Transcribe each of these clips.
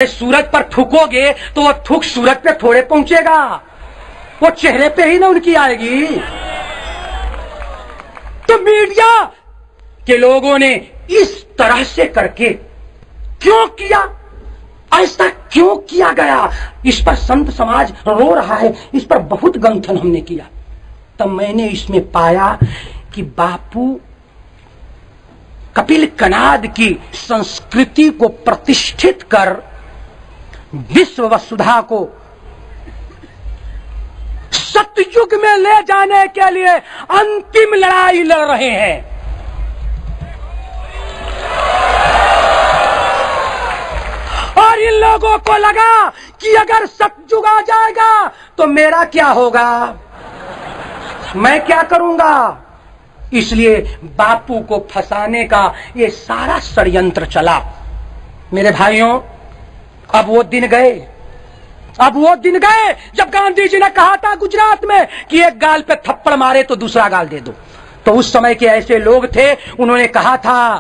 सूरज पर थूकोगे तो वो थूक सूरज पे थोड़े पहुंचेगा, वो चेहरे पे ही ना उनकी आएगी। तो मीडिया के लोगों ने इस तरह से करके क्यों किया, ऐसा क्यों किया गया, इस पर संत समाज रो रहा है। इस पर बहुत गंथन हमने किया। तब मैंने इसमें पाया कि बापू कपिल कनाद की संस्कृति को प्रतिष्ठित कर विश्व वसुधा को सतयुग में ले जाने के लिए अंतिम लड़ाई लड़ रहे हैं। और इन लोगों को लगा कि अगर सतयुग आ जाएगा तो मेरा क्या होगा, मैं क्या करूंगा। इसलिए बापू को फंसाने का ये सारा षड्यंत्र चला। मेरे भाइयों, अब वो दिन गए, अब वो दिन गए जब गांधी जी ने कहा था गुजरात में कि एक गाल पे थप्पड़ मारे तो दूसरा गाल दे दो। तो उस समय के ऐसे लोग थे, उन्होंने कहा था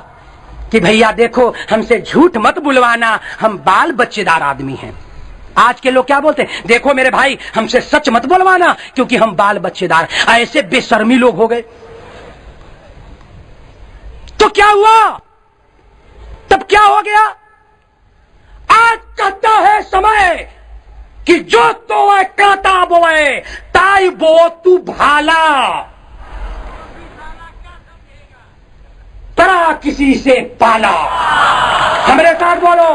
कि भैया देखो, हमसे झूठ मत बुलवाना, हम बाल बच्चेदार आदमी हैं। आज के लोग क्या बोलते हैं, देखो मेरे भाई, हमसे सच मत बुलवाना क्योंकि हम बाल बच्चेदार। ऐसे बेशर्मी लोग हो गए। तो क्या हुआ, तब क्या हो गया। आज कहता है समय कि जो तो वह कांटा बोए ताई बो तू भाला, तरा किसी से पाला। हमारे साथ बोलो,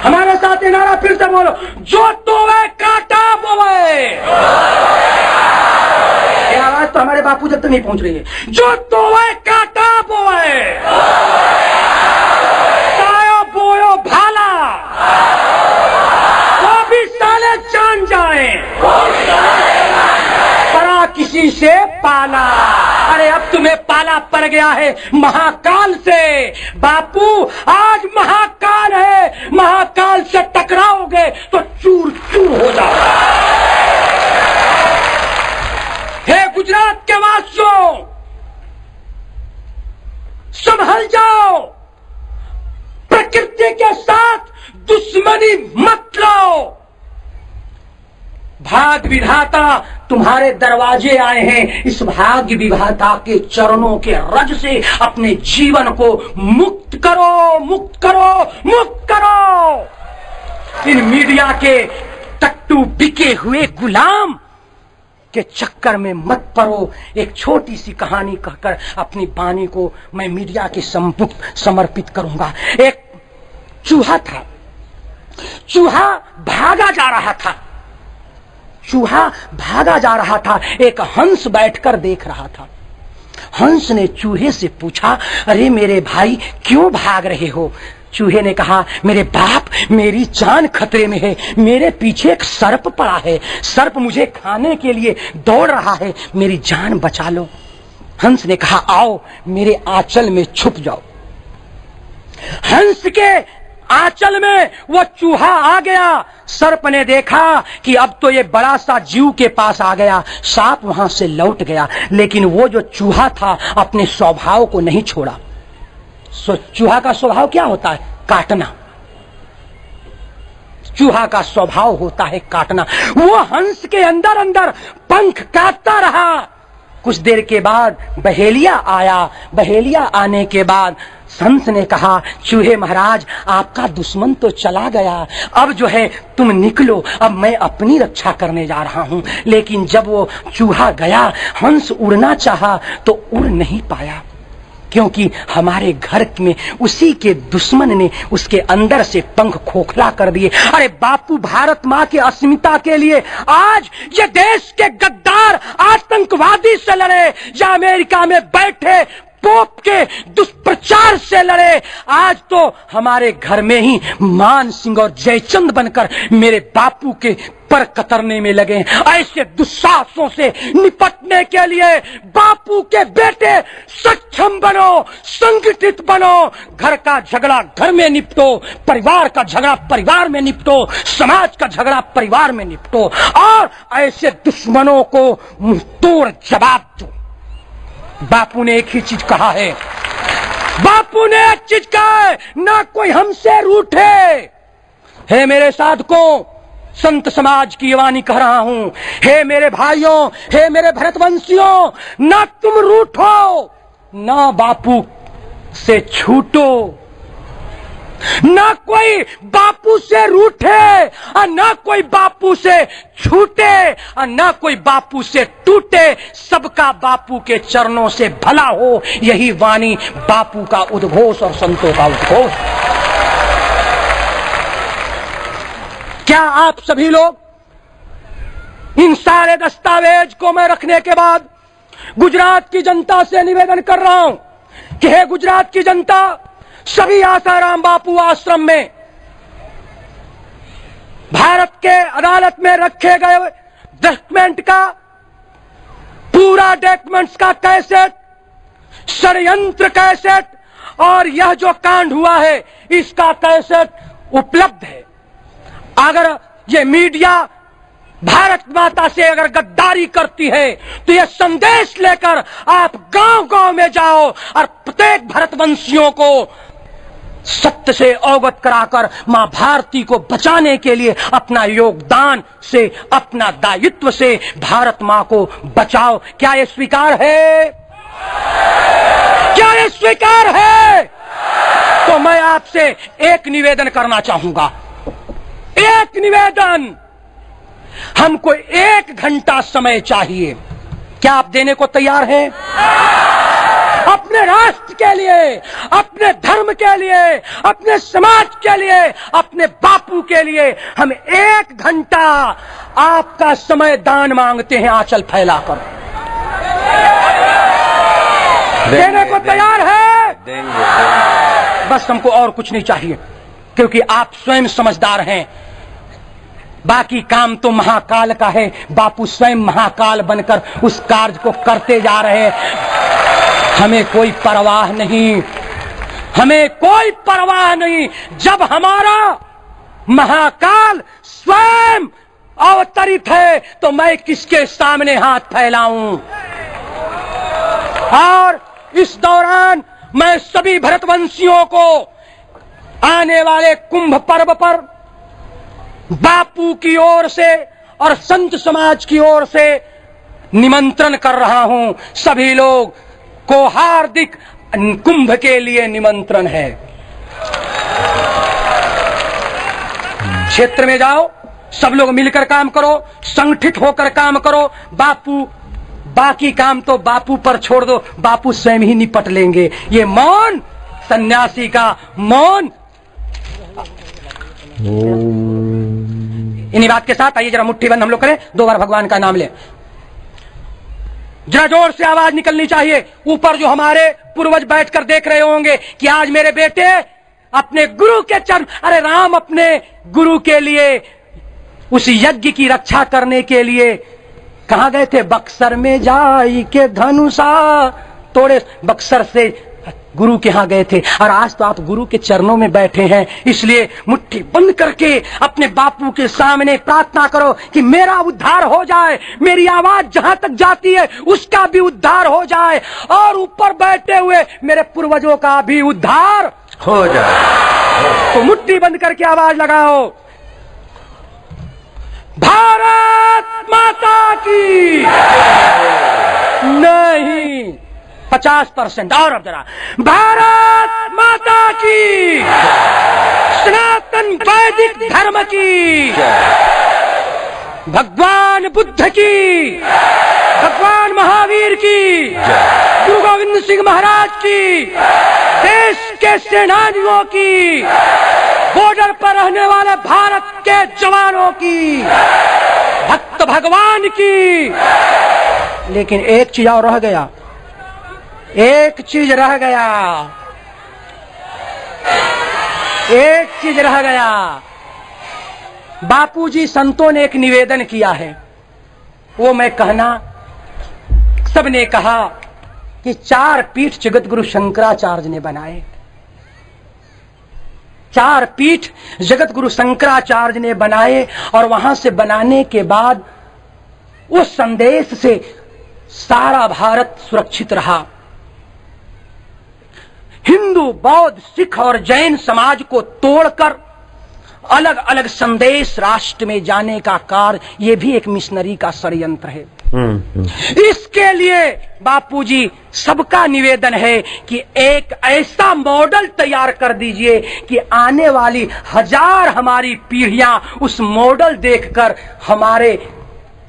हमारे साथ ये नारा फिर से बोलो, जो तो वह कांटा बोए। ये आवाज तो हमारे बापू जब तक नहीं पहुंच रही है। जो तो वह कांटा बोए तायो बोयो भाला, वो भी साले जान जाए परा किसी से पाला। अरे अब तुम्हें पाला पड़ गया है महाकाल से। बापू आज महाकाल है, महाकाल से टकराओगे तो चूर चूर हो जाओगे। हे गुजरात के वासियों, संभल जाओ, प्रकृति के साथ दुश्मनी मत लो। भाग्य विधाता तुम्हारे दरवाजे आए हैं। इस भाग्य विधाता के चरणों के रज से अपने जीवन को मुक्त करो, मुक्त करो, मुक्त करो। इन मीडिया के टट्टू बिके हुए गुलाम के चक्कर में मत पड़ो। एक छोटी सी कहानी कहकर अपनी वाणी को मैं मीडिया के समर्पित करूंगा। एक चूहा था, चूहा भागा जा रहा था, चूहा भागा जा रहा था। एक हंस बैठकर देख रहा था। हंस ने चूहे से पूछा, अरे मेरे भाई क्यों भाग रहे हो। चूहे ने कहा, मेरे बाप मेरी जान खतरे में है, मेरे पीछे एक सर्प पड़ा है, सर्प मुझे खाने के लिए दौड़ रहा है, मेरी जान बचा लो। हंस ने कहा, आओ मेरे आंचल में छुप जाओ। हंस के आंचल में वो चूहा आ गया। सर्प ने देखा कि अब तो ये बड़ा सा जीव के पास आ गया, सांप वहां से लौट गया। लेकिन वो जो चूहा था अपने स्वभाव को नहीं छोड़ा। चूहा का स्वभाव क्या होता है, काटना। चूहा का स्वभाव होता है काटना। वो हंस के अंदर अंदर पंख काटता रहा। कुछ देर के बाद बहेलिया आया। बहेलिया आने के बाद हंस ने कहा, चूहे महाराज आपका दुश्मन तो चला गया, अब जो है तुम निकलो, अब मैं अपनी रक्षा करने जा रहा हूं। लेकिन जब वो चूहा गया, हंस उड़ना चाहा तो उड़ नहीं पाया, क्योंकि हमारे घर में उसी के दुश्मन ने उसके अंदर से पंख खोखला कर दिए। अरे बापू, भारत माँ के अस्मिता के लिए आज ये देश के गद्दार आतंकवादी से लड़े या अमेरिका में बैठे पोप के दुष्प्रचार से लड़े, आज तो हमारे घर में ही मान सिंह और जयचंद बनकर मेरे बापू के पर कतरने में लगे। ऐसे दुस्साहसों से निपटने के लिए बापू के बेटे सक्षम बनो, संगठित बनो। घर का झगड़ा घर में निपटो, परिवार का झगड़ा परिवार में निपटो, समाज का झगड़ा परिवार में निपटो और ऐसे दुश्मनों को मुंहतोड़ जवाब दो। बापू ने एक ही चीज कहा है, बापू ने एक चीज कहा है, ना कोई हमसे रूठे हे मेरे साधकों, संत समाज की वाणी कह रहा हूं, हे मेरे भाइयों, हे मेरे भरतवंशियों, ना तुम रूठो, ना बापू से छूटो, ना कोई बापू से रूठे और ना कोई बापू से छूटे और ना कोई बापू से टूटे, सबका बापू के चरणों से भला हो। यही वाणी बापू का उद्घोष और संतों का उद्घोष। क्या आप सभी लोग इन सारे दस्तावेज को मैं रखने के बाद गुजरात की जनता से निवेदन कर रहा हूं कि हे गुजरात की जनता, सभी आसाराम बापू आश्रम में भारत के अदालत में रखे गए डॉक्यूमेंट का, पूरा डॉक्यूमेंट्स का कैसेट, षड्यंत्र कैसेट और यह जो कांड हुआ है इसका कैसेट उपलब्ध है। अगर ये मीडिया भारत माता से अगर गद्दारी करती है तो यह संदेश लेकर आप गांव-गांव में जाओ और प्रत्येक भरतवंशियों को सत्य से अवगत कराकर मां भारती को बचाने के लिए अपना योगदान से, अपना दायित्व से भारत मां को बचाओ। क्या ये स्वीकार है? क्या ये स्वीकार है? तो मैं आपसे एक निवेदन करना चाहूंगा, एक निवेदन। हमको 1 घंटा समय चाहिए, क्या आप देने को तैयार हैं? अपने राष्ट्र के लिए, अपने धर्म के लिए, अपने समाज के लिए, अपने बापू के लिए हम 1 घंटा आपका समय दान मांगते हैं, आंचल फैलाकर। देने को तैयार है? देंगे। बस हमको और कुछ नहीं चाहिए, क्योंकि आप स्वयं समझदार हैं। बाकी काम तो महाकाल का है। बापू स्वयं महाकाल बनकर उस कार्य को करते जा रहे हैं। हमें कोई परवाह नहीं, हमें कोई परवाह नहीं। जब हमारा महाकाल स्वयं अवतरित है तो मैं किसके सामने हाथ फैलाऊं? और इस दौरान मैं सभी भरतवंशियों को आने वाले कुंभ पर्व पर बापू की ओर से और संत समाज की ओर से निमंत्रण कर रहा हूं। सभी लोग को हार्दिक कुंभ के लिए निमंत्रण है। क्षेत्र में जाओ, सब लोग मिलकर काम करो, संगठित होकर काम करो। बापू, बाकी काम तो बापू पर छोड़ दो, बापू स्वयं ही निपट लेंगे। ये मौन, सन्यासी का मौन। इन्हीं बात के साथ आइए जरा मुट्ठी बंद हम लोग करें, 2 बार भगवान का नाम लें। जरा जोर से आवाज निकलनी चाहिए। ऊपर जो हमारे पूर्वज बैठकर देख रहे होंगे कि आज मेरे बेटे अपने गुरु के चरण, अरे राम अपने गुरु के लिए, उस यज्ञ की रक्षा करने के लिए कहां गए थे? बक्सर में जाई के धनुषा तोड़े, बक्सर से गुरु के यहां गए थे। और आज तो आप गुरु के चरणों में बैठे हैं, इसलिए मुट्ठी बंद करके अपने बापू के सामने प्रार्थना करो कि मेरा उद्धार हो जाए, मेरी आवाज जहां तक जाती है उसका भी उद्धार हो जाए, और ऊपर बैठे हुए मेरे पूर्वजों का भी उद्धार हो जाए। तो मुट्ठी बंद करके आवाज लगाओ, भारत माता की। नहीं, 50% और। अब जरा, भारत माता की, सनातन वैदिक धर्म की, भगवान बुद्ध की, भगवान महावीर की, गुरु गोविंद सिंह महाराज की, देश के सेनानियों की, बॉर्डर पर रहने वाले भारत के जवानों की, भक्त भगवान की। लेकिन एक चीज और रह गया, एक चीज रह गया, एक चीज रह गया। बापूजी संतों ने एक निवेदन किया है, वो मैं कहना, सबने कहा कि 4 पीठ जगत गुरु शंकराचार्य ने बनाए। 4 पीठ जगत गुरु शंकराचार्य ने बनाए, और वहां से बनाने के बाद उस संदेश से सारा भारत सुरक्षित रहा। हिंदू, बौद्ध, सिख और जैन समाज को तोड़कर अलग अलग संदेश राष्ट्र में जाने का कार्य, ये भी एक मिशनरी का षड्यंत्र है। इसके लिए बापूजी सबका निवेदन है कि एक ऐसा मॉडल तैयार कर दीजिए कि आने वाली हजार हमारी पीढ़ियां उस मॉडल देखकर हमारे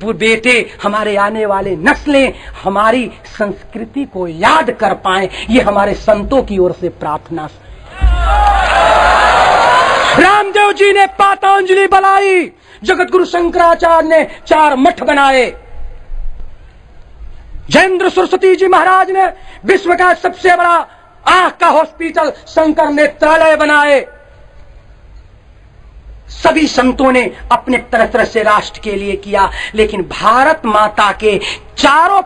बेटे, हमारे आने वाले नस्लें हमारी संस्कृति को याद कर पाएं। ये हमारे संतों की ओर से प्रार्थना। रामदेव जी ने पातंजलि बनाई, जगत गुरु शंकराचार्य ने 4 मठ बनाए, जयेंद्र सरस्वती जी महाराज ने विश्व का सबसे बड़ा आंख का हॉस्पिटल शंकर नेत्रालय बनाए। सभी संतों ने अपने तरह तरह से राष्ट्र के लिए किया, लेकिन भारत माता के चारों